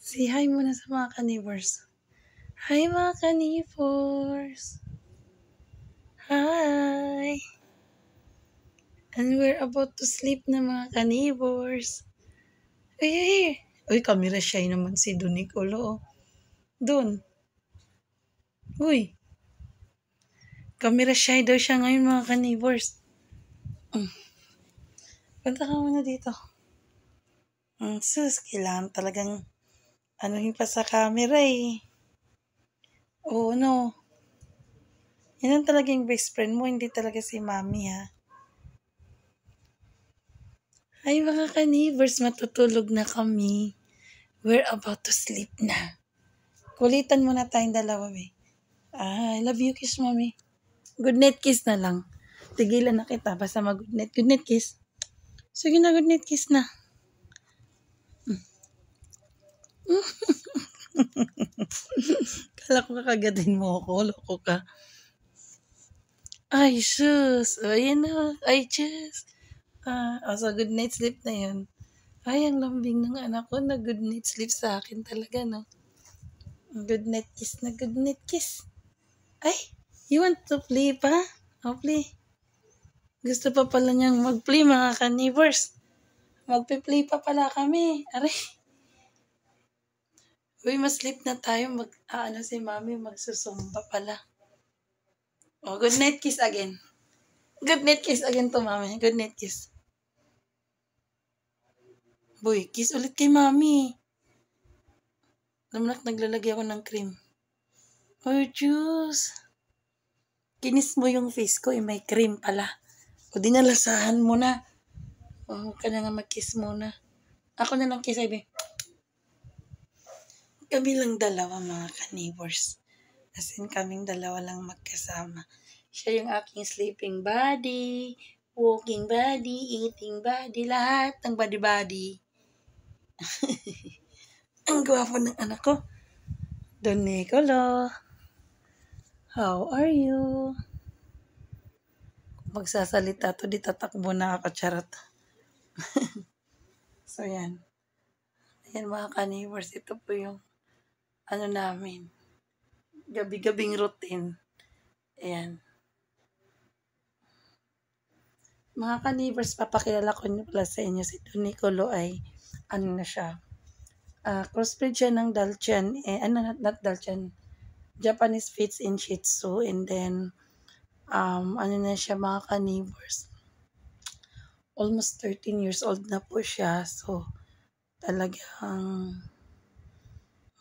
Say hi muna sa mga ka-neighbors. Hi mga ka-neighbors! Hi! And we're about to sleep na mga ka-neighbors. Uy, camera shy naman si Don Nicolo. Don. Uy, camera shy daw siya ngayon mga ka-neighbors. Punta ka muna dito. Sus, kailangan talagang anuhin pa sa camera eh. Oo, no. Yan ang talagang best friend mo, hindi talaga si mami ha. Ay mga ka-neighbors, matutulog na kami. We're about to sleep na. Kulitan muna tayong dalawa, eh. I love you, kiss, mommy. Good night kiss na lang. Tigilan na kita, basta mag-good night. Good night kiss. Sige na, good night kiss na. Kala ko kakagatin mo ako, loko ka. Ay, sus. Ayan na. Ay, sus. So good night sleep na yun. Ay, ang lambing ng anak ko na good night sleep sa akin talaga, no? Good night kiss na good night kiss. Ay, you want to play pa? Oh, play. Gusto pa pala niyang mag-play mga ka-neighbors. Magpe-play pa pala kami. Aray. Uy, mas-sleep na tayo. Si mami, magsusumba pala. Oh, good night kiss again. Good night kiss again to mami. Good night kiss. Boy, kiss ulit kay mami. Lamnak, naglalagay ako ng cream. Oh, juice. Kinis mo yung face ko, may cream pala. O di nalasahan mo na. Oh, ka na nga mag-kiss muna. Ako na lang kiss, Ibe. Kami lang dalawa mga ka-neighbors. As in, kaming dalawa lang magkasama. Siya yung aking sleeping body, walking body, eating body, lahat ng body-body. Ang gwapo ng anak ko. Don Nicolo. How are you? Kung magsasalita to, di tatakbo na ako, charot. So, yan. Ayan mga ka-neighbors, ito po yung namin. Gabi-gabing routine. Ayan. Mga ka-neighbors, papakilala ko niyo pala sa inyo si Don Nicolo ay na siya. Crossbreed siya ng Daltian, not Daltian, Japanese Spitz and Shih Tzu, and then, na siya mga ka-neighbors. Almost 13 years old na po siya, so, talagang,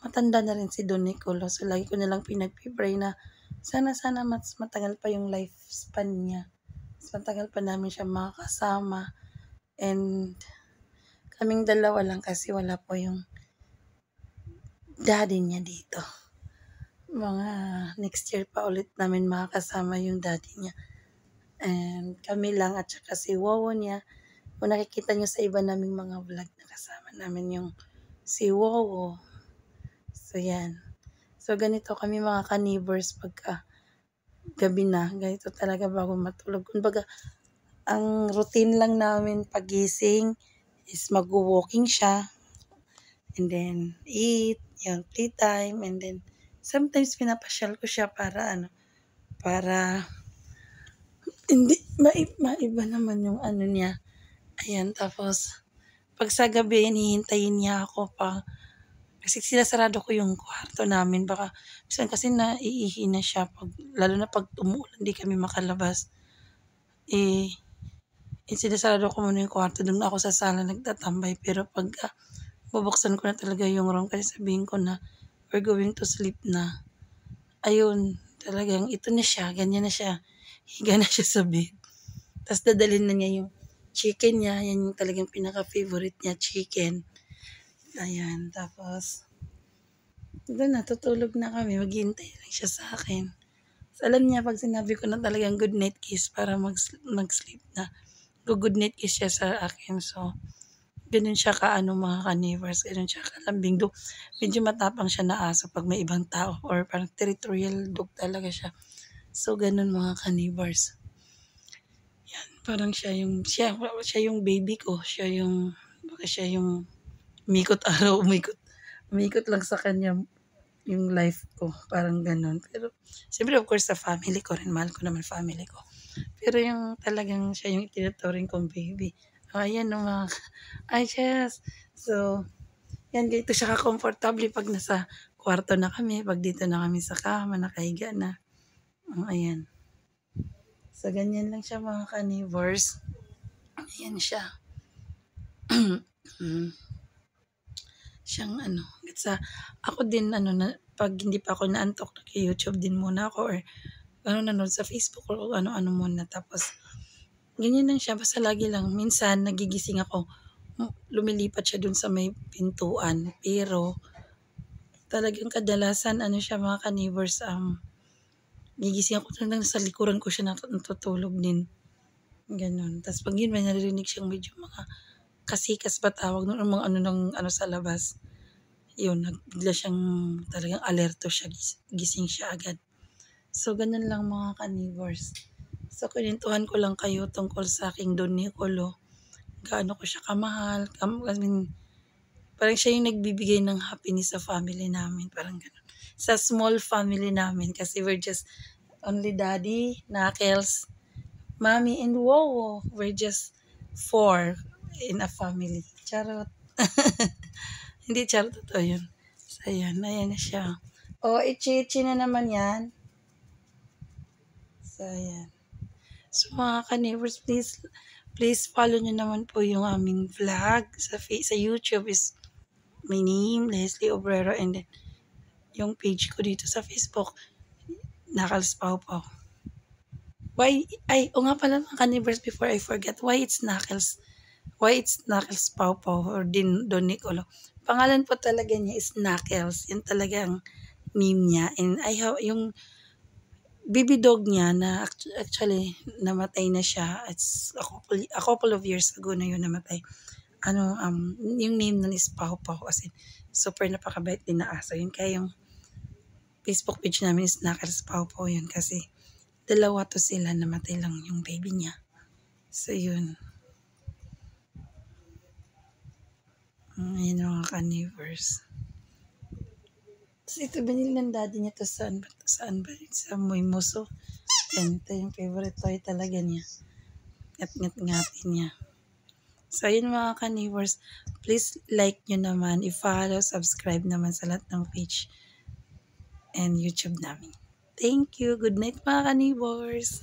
matanda na rin si Don Nicolo, so lagi ko nalang pinag-pray na, sana mas matagal pa yung lifespan niya. Mas matagal pa namin siya makakasama, and, kaming dalawa lang kasi wala po yung daddy niya dito. Mga next year pa ulit namin makakasama yung daddy niya. And kami lang at saka si Wowo niya. Kung nakikita niyo sa iba naming mga vlog na kasama namin yung si Wowo. So yan. So ganito kami mga ka-neighbors pagka gabi na. Ganito talaga bago matulog. Kumbaga, ang routine lang namin pagising is mag-walking siya. And then eat, yung playtime, and then sometimes pinapasyal ko siya para para hindi maiba naman yung niya. Ayan, tapos pag sa gabi hihintayin niya ako pa kasi sinasarado ko yung kwarto namin baka kasi naiihi na siya lalo na pag umuulan hindi kami makalabas. Sinasarado ko muna yung kwarto, doon ako sa sala nagtatambay, pero pag bubuksan ko na talaga yung room kasi sabihin ko na we're going to sleep na. Ayun, talagang ito na siya, ganyan na siya. Higa na siya sa bed. Tapos dadalhin na niya yung chicken niya. Yan yung talagang pinaka-favorite niya, chicken. Ayan, tapos doon natutulog na kami. Maghihintay lang siya sa akin. So, alam niya pag sinabi ko na talagang good night kiss para mag-sleep na. Good night kiss siya sa akin. So, ganun siya mga ka-neighbors, ganun siya kalambing. Medyo matapang siya na aso pag may ibang tao or parang territorial dog talaga siya. So, ganun mga ka-neighbors. Yan, parang siya yung baby ko. Siya yung umikot araw, umikot Umiikot lang sa kanya yung life ko, parang gano'n. Pero siyempre of course sa family ko rin, mahal ko naman family ko. Pero yung talagang siya yung itinuturing kong baby. Ayan o mga ay yes. So, yan ganito siya ka-komportable 'pag nasa kwarto na kami, 'pag dito na kami sa kama, nakahiga na. Ayan. So, ganyan lang siya mga ka-neighbors. Ayan siya. Hmm, siyang ano, sa ako din ano na 'pag hindi pa ako inaantok nag-you-YouTube din muna ako or ano nanonood sa Facebook or kung ano-ano muna tapos ganyan lang siya basta lagi lang minsan nagigising ako, lumilipat siya dun sa may pintuan pero talagang kadalasan ano siya mga ka-neighbors, gigising ako talagang sa likuran ko siya natutulog din, gano'n. Ta's 'pag yun may naririnig siyang medyo mga kasikas ba tawag nun, or mga ano ng ano sa labas, yun bigla siyang talagang alerto siya, gising siya agad. So gano'n lang mga ka-neighbors. So kuwentuhan ko lang kayo tungkol sa aking Don Nicolo, gaano ko siya kamahal, I mean, parang siya yung nagbibigay ng happiness sa family namin, parang gano'n. Sa small family namin kasi we're just only daddy, Knuckles, mommy, and Wowo. We're just 4 in a family. Charot. Hindi charot, totoo yun. So ayan, ayan na siya. Oh, ichi-ichi na naman yan. So ayan. So mga ka-neighbors, please follow nyo naman po yung aming vlog sa YouTube is my name, Leslie Obrero, and then yung page ko dito sa Facebook, Knuckles Pau Pau. Why, ay, o nga pala mga ka-neighbors, before I forget, why it's Knuckles? Why it's Knuckles Pau Pau or Don Nicolo? Pangalan po talaga niya is Knuckles. Yan talaga ang name niya. And I have, yung baby dog niya na actually namatay na siya. It's a couple of years ago na yun namatay. Ano, yung name nun is Pau Pau. As in, super napakabait din na aso yun. Kaya yung Facebook page namin is Knuckles Pau Pau yun kasi dalawa to sila, namatay lang yung baby niya. So yun. Ayun mga ka-neighbors. Tapos ito binili ng daddy niya to saan ba? Saan ba? Sa Moymoso. Yan, ito yung favorite toy talaga niya. Ngat-ngat-ngatin niya. So ayun mga ka-neighbors, please like nyo naman, i-follow, subscribe naman sa lahat ng page and YouTube namin. Thank you. Good night mga ka-neighbors.